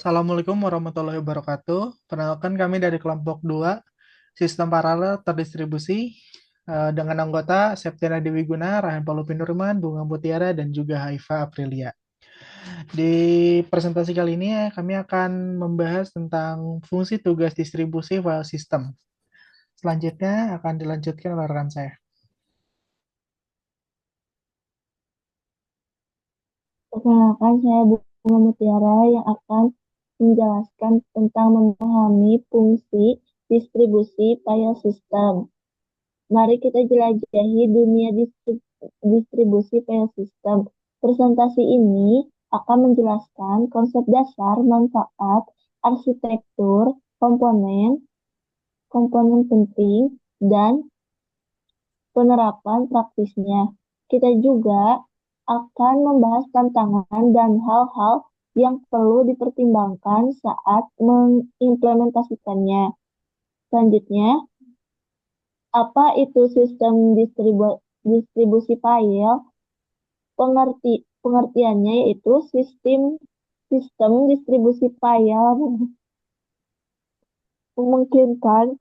Assalamualaikum warahmatullahi wabarakatuh. Perkenalkan kami dari kelompok 2, Sistem Paralel Terdistribusi, dengan anggota Septiana Dewi Guna, Rahan Palupi Nurman, Bunga Mutiara, dan juga Haifa Aprilia. Di presentasi kali ini kami akan membahas tentang fungsi tugas distribusi file system. Selanjutnya akan dilanjutkan oleh rekan saya. Perkenalkan, saya Bunga Mutiara yang akan menjelaskan tentang memahami fungsi distribusi file system. Mari kita jelajahi dunia distribusi file system. Presentasi ini akan menjelaskan konsep dasar, manfaat, arsitektur, komponen, komponen penting, dan penerapan praktisnya. Kita juga akan membahas tantangan dan hal-hal yang perlu dipertimbangkan saat mengimplementasikannya. Selanjutnya, apa itu sistem distribusi file? Pengertiannya yaitu sistem sistem distribusi file memungkinkan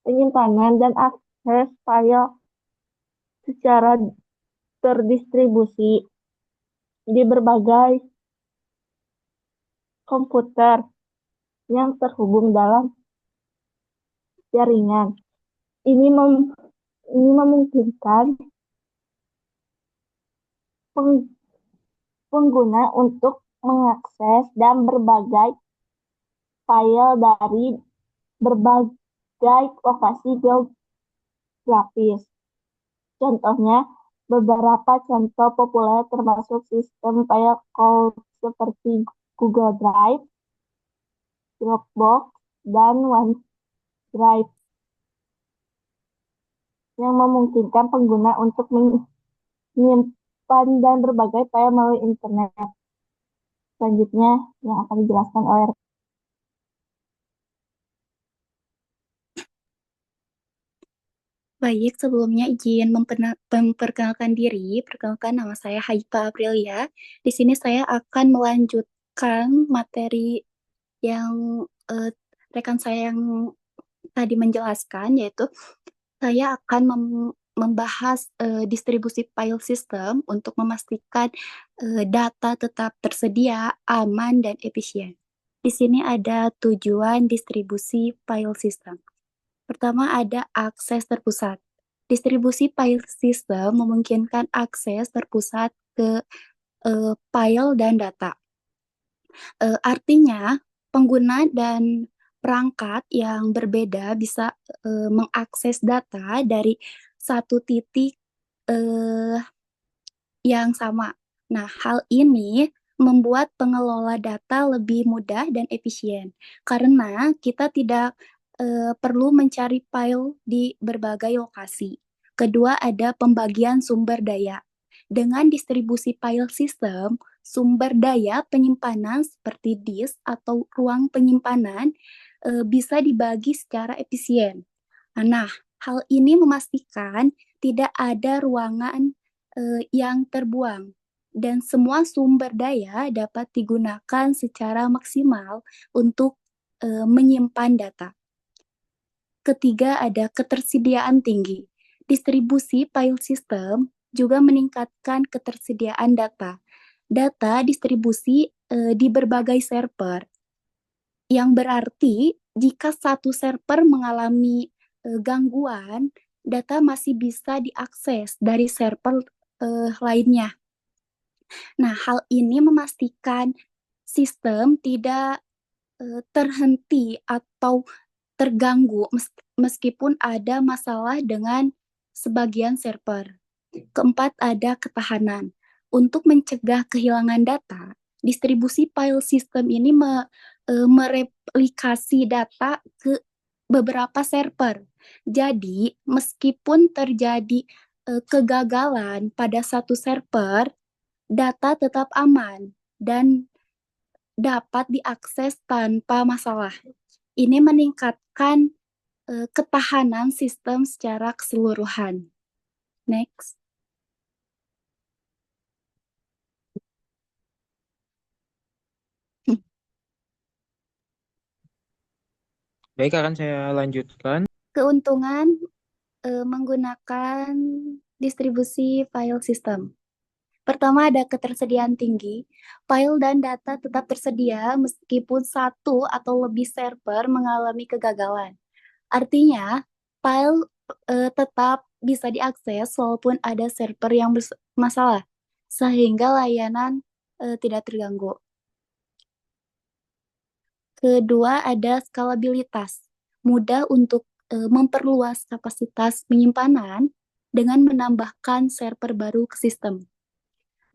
penyimpanan dan akses file secara terdistribusi di berbagai komputer yang terhubung dalam jaringan. Ini, ini memungkinkan pengguna untuk mengakses dan berbagai file dari berbagai lokasi geografis. Contohnya, beberapa contoh populer termasuk sistem file cloud seperti Google Drive, Dropbox, dan OneDrive yang memungkinkan pengguna untuk menyimpan dan berbagai file melalui internet. Selanjutnya yang akan dijelaskan oleh Baik, sebelumnya izin memperkenalkan diri. Perkenalkan, nama saya Haifa Aprilia. Di sini saya akan melanjutkan materi yang rekan saya yang tadi menjelaskan, yaitu saya akan membahas distribusi file system untuk memastikan data tetap tersedia, aman, dan efisien. Di sini ada tujuan distribusi file system. Pertama ada akses terpusat. Distribusi file system memungkinkan akses terpusat ke file dan data. Artinya pengguna dan perangkat yang berbeda bisa mengakses data dari satu titik yang sama. Nah, hal ini membuat pengelola data lebih mudah dan efisien karena kita tidak perlu mencari file di berbagai lokasi. Kedua, ada pembagian sumber daya. Dengan distribusi file system, sumber daya penyimpanan seperti disk atau ruang penyimpanan bisa dibagi secara efisien. Nah, hal ini memastikan tidak ada ruangan yang terbuang dan semua sumber daya dapat digunakan secara maksimal untuk menyimpan data. Ketiga, ada ketersediaan tinggi. Distribusi file system juga meningkatkan ketersediaan data. Data distribusi di berbagai server, yang berarti jika satu server mengalami gangguan, data masih bisa diakses dari server lainnya. Nah, hal ini memastikan sistem tidak terhenti atau terganggu meskipun ada masalah dengan sebagian server. Keempat, ada ketahanan. Untuk mencegah kehilangan data, distribusi file system ini mereplikasi data ke beberapa server. Jadi, meskipun terjadi kegagalan pada satu server, data tetap aman dan dapat diakses tanpa masalah. Ini meningkatkan ketahanan sistem secara keseluruhan. Next. Baik, akan saya lanjutkan. Keuntungan menggunakan distribusi file system. Pertama, ada ketersediaan tinggi. File dan data tetap tersedia meskipun satu atau lebih server mengalami kegagalan. Artinya, file tetap bisa diakses walaupun ada server yang bermasalah, sehingga layanan tidak terganggu. Kedua, ada skalabilitas. Mudah untuk memperluas kapasitas penyimpanan dengan menambahkan server baru ke sistem.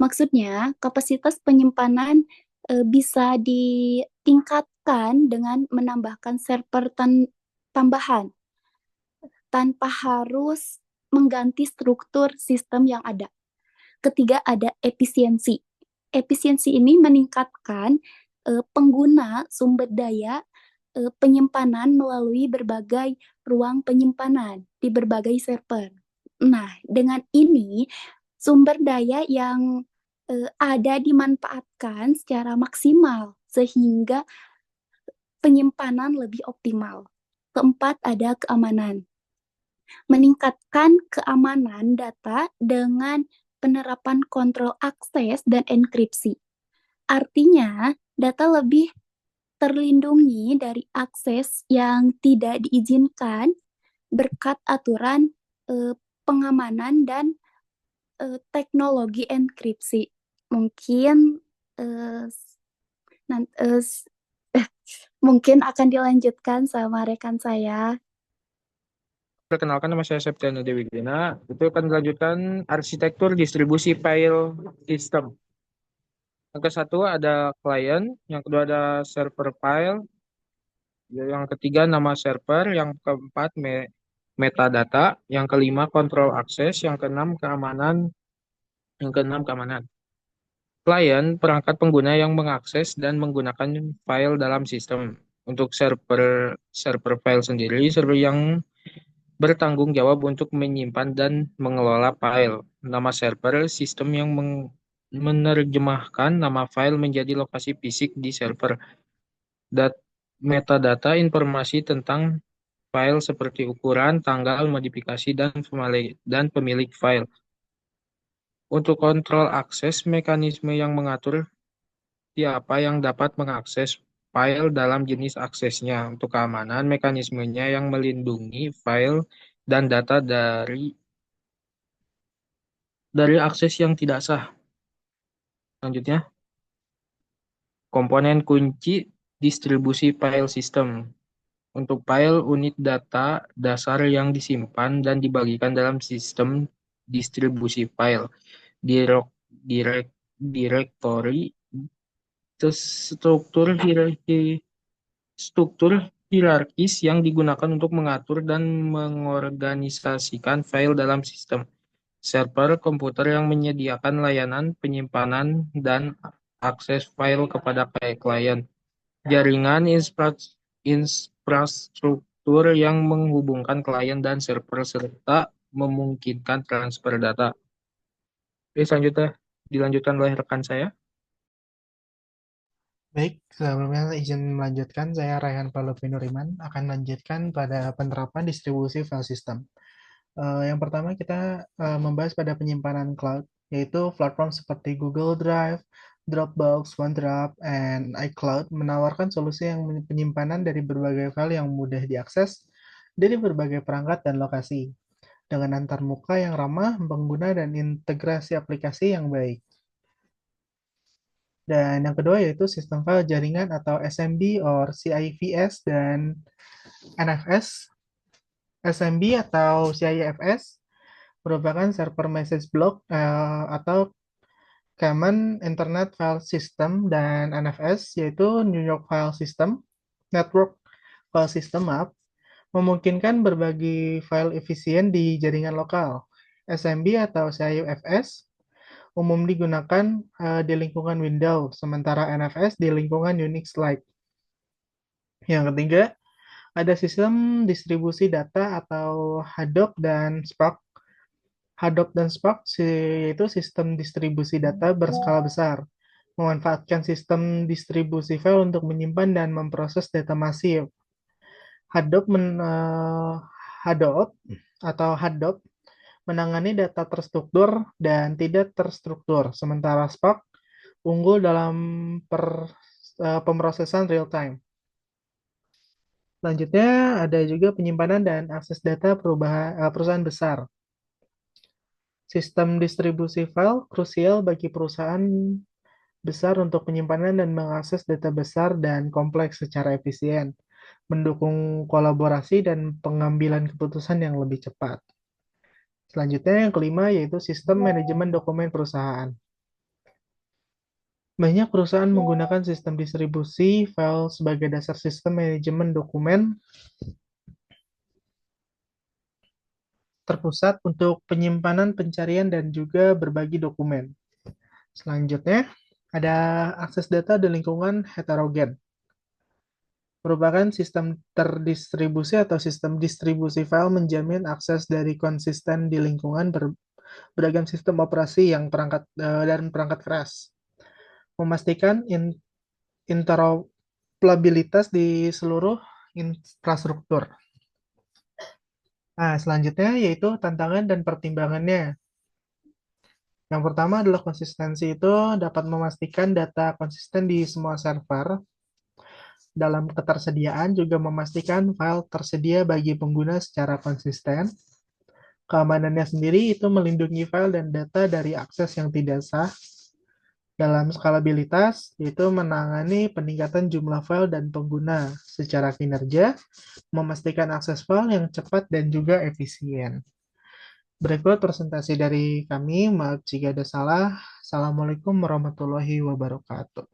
Maksudnya, kapasitas penyimpanan bisa ditingkatkan dengan menambahkan server tambahan tanpa harus mengganti struktur sistem yang ada. Ketiga, ada efisiensi. Efisiensi ini meningkatkan pengguna sumber daya penyimpanan melalui berbagai ruang penyimpanan di berbagai server. Nah, dengan ini sumber daya yang ada dimanfaatkan secara maksimal sehingga penyimpanan lebih optimal. Keempat, ada keamanan. Meningkatkan keamanan data dengan penerapan kontrol akses dan enkripsi. Artinya, data lebih terlindungi dari akses yang tidak diizinkan berkat aturan pengamanan dan teknologi enkripsi. Mungkin mungkin akan dilanjutkan sama rekan saya. Perkenalkan, nama saya Septiana Dewi Gina. Itu akan dilanjutkan arsitektur distribusi file system. Yang ke satu ada klien, yang kedua ada server file, yang ketiga nama server, yang keempat metadata, yang kelima kontrol akses, yang keenam keamanan. Klien perangkat pengguna yang mengakses dan menggunakan file dalam sistem. Untuk server file sendiri, server yang bertanggung jawab untuk menyimpan dan mengelola file. Nama server, sistem yang menerjemahkan nama file menjadi lokasi fisik di server. Metadata, informasi tentang file seperti ukuran, tanggal, modifikasi, dan pemilik file. Untuk kontrol akses, mekanisme yang mengatur siapa yang dapat mengakses file dalam jenis aksesnya. Untuk keamanan, mekanismenya yang melindungi file dan data dari akses yang tidak sah. Selanjutnya, komponen kunci distribusi file system. Untuk file unit data dasar yang disimpan dan dibagikan dalam sistem distribusi file, directory, struktur hierarkis yang digunakan untuk mengatur dan mengorganisasikan file dalam sistem. Server komputer yang menyediakan layanan penyimpanan dan akses file kepada klien. Jaringan infrastruktur yang menghubungkan klien dan server serta memungkinkan transfer data. Oke, selanjutnya dilanjutkan oleh rekan saya. Baik, sebelumnya izin melanjutkan, saya Raihan Palupi Nuriman akan melanjutkan pada penerapan distribusi file system. Yang pertama kita membahas pada penyimpanan cloud, yaitu platform seperti Google Drive, Dropbox, OneDrive, and iCloud menawarkan solusi yang penyimpanan dari berbagai file yang mudah diakses dari berbagai perangkat dan lokasi, dengan antarmuka yang ramah pengguna dan integrasi aplikasi yang baik. Dan yang kedua yaitu sistem file jaringan atau SMB or CIFS dan NFS. SMB atau CIFS merupakan server message block atau Common Internet File System, dan NFS yaitu New York File System, Network File System, maaf, memungkinkan berbagi file efisien di jaringan lokal. SMB atau CIFS umum digunakan di lingkungan Windows, sementara NFS di lingkungan Unix-like. Yang ketiga, ada sistem distribusi data atau Hadoop dan Spark. Hadoop dan Spark yaitu sistem distribusi data berskala besar, memanfaatkan sistem distribusi file untuk menyimpan dan memproses data masif. Hadoop, Hadoop atau Hadoop menangani data terstruktur dan tidak terstruktur, sementara Spark unggul dalam pemrosesan real time. Selanjutnya ada juga penyimpanan dan akses data perusahaan besar. Sistem distribusi file krusial bagi perusahaan besar untuk penyimpanan dan mengakses data besar dan kompleks secara efisien, mendukung kolaborasi dan pengambilan keputusan yang lebih cepat. Selanjutnya yang kelima yaitu sistem manajemen dokumen perusahaan. Banyak perusahaan menggunakan sistem distribusi file sebagai dasar sistem manajemen dokumen terpusat untuk penyimpanan, pencarian, dan juga berbagi dokumen. Selanjutnya, ada akses data di lingkungan heterogen. Merupakan sistem terdistribusi atau sistem distribusi file menjamin akses dari konsisten di lingkungan beragam sistem operasi yang dan perangkat keras. Memastikan interoperabilitas di seluruh infrastruktur. Nah, selanjutnya yaitu tantangan dan pertimbangannya. Yang pertama adalah konsistensi itu dapat memastikan data konsisten di semua server. Dalam ketersediaan juga memastikan file tersedia bagi pengguna secara konsisten. Keamanannya sendiri itu melindungi file dan data dari akses yang tidak sah. Dalam skalabilitas, yaitu menangani peningkatan jumlah file dan pengguna secara kinerja, memastikan akses file yang cepat dan juga efisien. Berikut presentasi dari kami, maaf jika ada salah. Assalamualaikum warahmatullahi wabarakatuh.